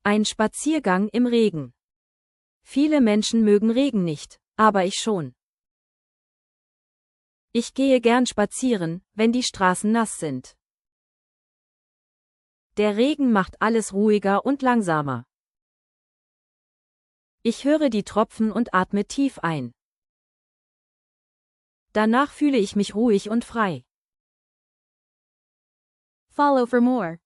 Ein Spaziergang im Regen. Viele Menschen mögen Regen nicht, aber ich schon. Ich gehe gern spazieren, wenn die Straßen nass sind. Der Regen macht alles ruhiger und langsamer. Ich höre die Tropfen und atme tief ein. Danach fühle ich mich ruhig und frei. Follow for more.